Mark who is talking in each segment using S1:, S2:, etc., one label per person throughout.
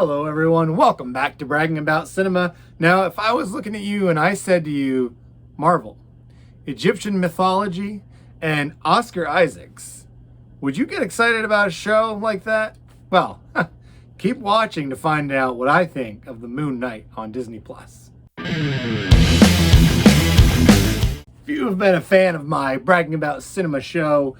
S1: Hello everyone, welcome back to Bragging About Cinema. Now, if I was looking at you and I said to you, Marvel, Egyptian mythology, and Oscar Isaacs, would you get excited about a show like that? Well, keep watching to find out what I think of The Moon Knight on Disney+. If you have been a fan of my Bragging About Cinema show,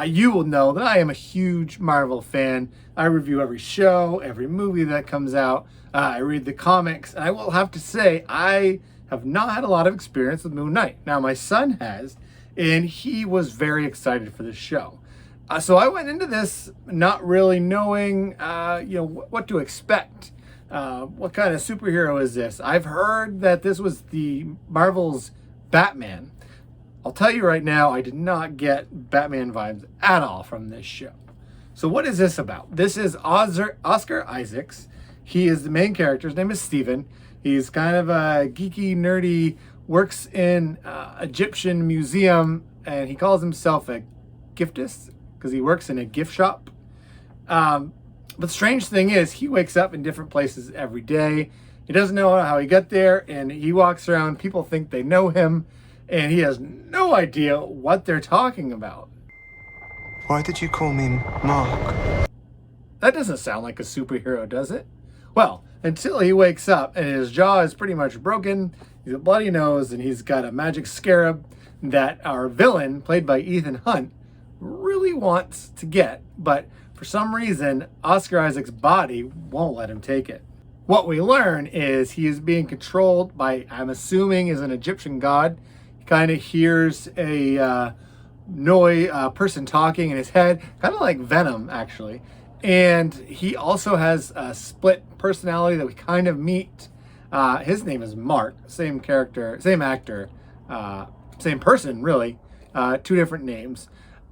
S1: you will know that I am a huge Marvel fan. I review every show, every movie that comes out. I read the comics, and I will have to say I have not had a lot of experience with Moon Knight. Now, my son has, and he was very excited for this show. So I went into this not really knowing, what to expect. What kind of superhero is this? I've heard that this was the Marvel's Batman. I'll tell you right now, I did not get Batman vibes at all from this show. So what is this about? This is Oscar Isaacs. He is the main character. His name is Steven. He's kind of a geeky, nerdy, works in Egyptian museum, and he calls himself a giftist because he works in a gift shop. But the strange thing is he wakes up in different places every day. He doesn't know how he got there, and he walks around. People think they know him, and he has no idea what they're talking about.
S2: Why did you call me Mark?
S1: That doesn't sound like a superhero, does it? Well, until he wakes up and his jaw is pretty much broken, he's a bloody nose, and he's got a magic scarab that our villain, played by Ethan Hunt, really wants to get, but for some reason, Oscar Isaac's body won't let him take it. What we learn is he is being controlled by, I'm assuming, is an Egyptian god. He kind of hears a person talking in his head, kind of like Venom, actually. And he also has a split personality that we kind of meet. His name is Mark, same character, same actor, same person, really, two different names.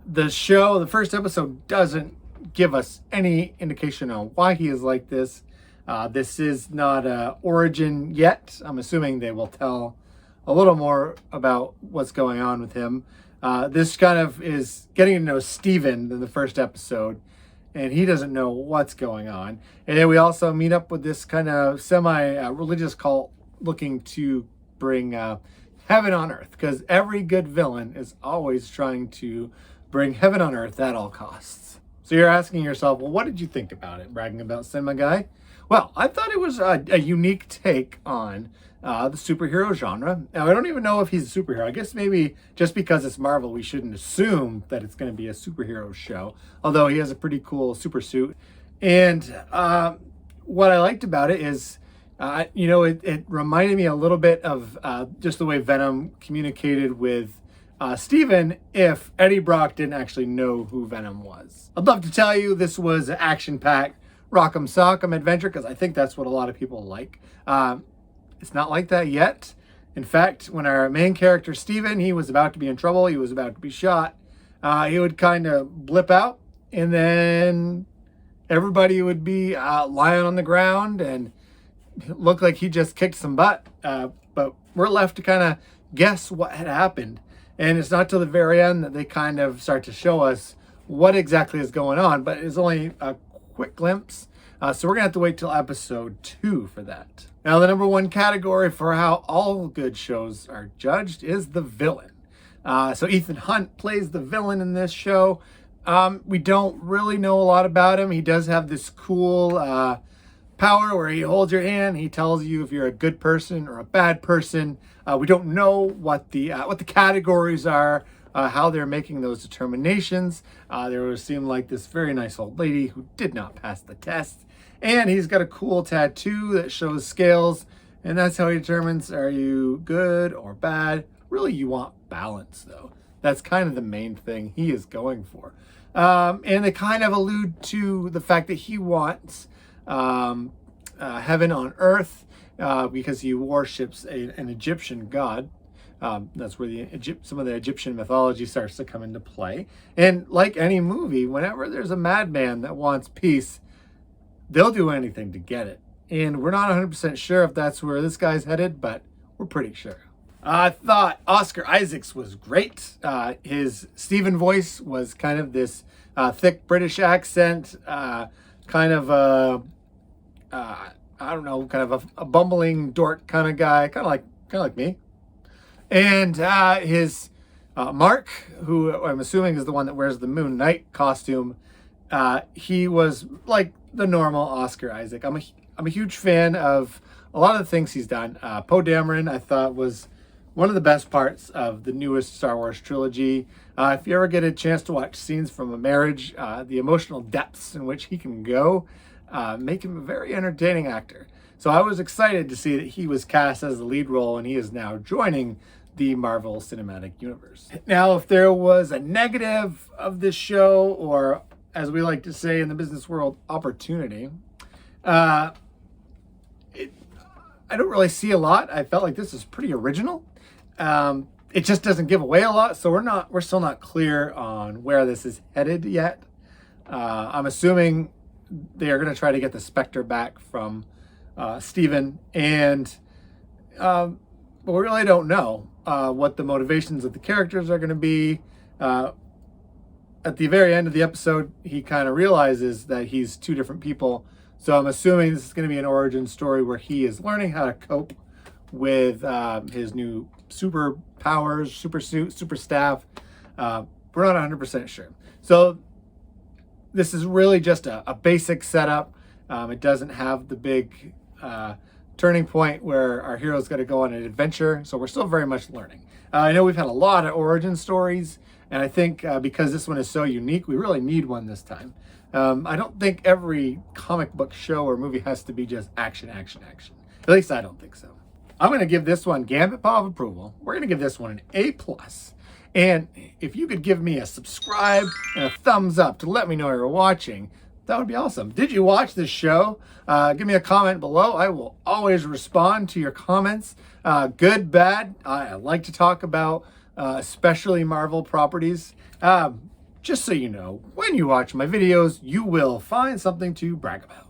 S1: The first episode doesn't give us any indication on why he is like this. This is not an origin yet. I'm assuming they will tell a little more about what's going on with him. This kind of is getting to know Steven in the first episode, and he doesn't know what's going on. And then we also meet up with this kind of semi-religious cult looking to bring heaven on earth, because every good villain is always trying to bring heaven on earth at all costs. So you're asking yourself, well, what did you think about it, Bragging About Cinema guy? Well, I thought it was a unique take on the superhero genre. Now, I don't even know if he's a superhero. I guess maybe just because it's Marvel, we shouldn't assume that it's going to be a superhero show, although he has a pretty cool super suit. And what I liked about it is, it reminded me a little bit of just the way Venom communicated with Steven if Eddie Brock didn't actually know who Venom was. I'd love to tell you this was an action-packed Rock'em Sock'em adventure, because I think that's what a lot of people like. It's not like that yet. In fact, when our main character, Steven, he was about to be in trouble, he was about to be shot, he would kind of blip out, and then everybody would be lying on the ground, and it looked like he just kicked some butt. But we're left to kind of guess what had happened. And it's not till the very end that they kind of start to show us what exactly is going on, but it's only a quick glimpse. So we're going to have to wait till episode 2 for that. Now, the number one category for how all good shows are judged is the villain. So Ethan Hunt plays the villain in this show. We don't really know a lot about him. He does have this cool power where he holds your hand. He tells you if you're a good person or a bad person. We don't know what the categories are, how they're making those determinations. There seemed like this very nice old lady who did not pass the test. And he's got a cool tattoo that shows scales. And that's how he determines, are you good or bad? Really, you want balance, though. That's kind of the main thing he is going for. And they kind of allude to the fact that he wants heaven on earth because he worships an Egyptian god. That's where some of the Egyptian mythology starts to come into play. And like any movie, whenever there's a madman that wants peace, they'll do anything to get it. And we're not 100% sure if that's where this guy's headed, but we're pretty sure. I thought Oscar Isaacs was great. His Steven voice was kind of this thick British accent, kind of I don't know, kind of a bumbling dork kind of guy, kind of like me. And his Mark, who I'm assuming is the one that wears the Moon Knight costume, he was like the normal Oscar Isaac. I'm a huge fan of a lot of the things he's done. Poe Dameron, I thought, was one of the best parts of the newest Star Wars trilogy. If you ever get a chance to watch scenes from a marriage, the emotional depths in which he can go make him a very entertaining actor. So I was excited to see that he was cast as the lead role, and he is now joining the Marvel Cinematic Universe. Now, if there was a negative of this show, or as we like to say in the business world, opportunity, I don't really see a lot. I felt like this is pretty original. It just doesn't give away a lot, so we're still not clear on where this is headed yet. I'm assuming they are going to try to get the Spectre back from Steven, and but we really don't know what the motivations of the characters are going to be. At the very end of the episode, he kind of realizes that he's two different people. So I'm assuming this is going to be an origin story where he is learning how to cope with his new superpowers, super suit, super staff. We're not 100% sure. So this is really just a basic setup. It doesn't have the big turning point where our hero's got to go on an adventure. So we're still very much learning. I know we've had a lot of origin stories, and I think because this one is so unique, we really need one this time. I don't think every comic book show or movie has to be just action, action, action. At least I don't think so. I'm going to give this one Gambit Paw of Approval. We're going to give this one an A+. And if you could give me a subscribe and a thumbs up to let me know you're watching, that would be awesome. Did you watch this show? Give me a comment below. I will always respond to your comments. Good, bad. I like to talk about especially Marvel properties. Just so you know, when you watch my videos, you will find something to brag about.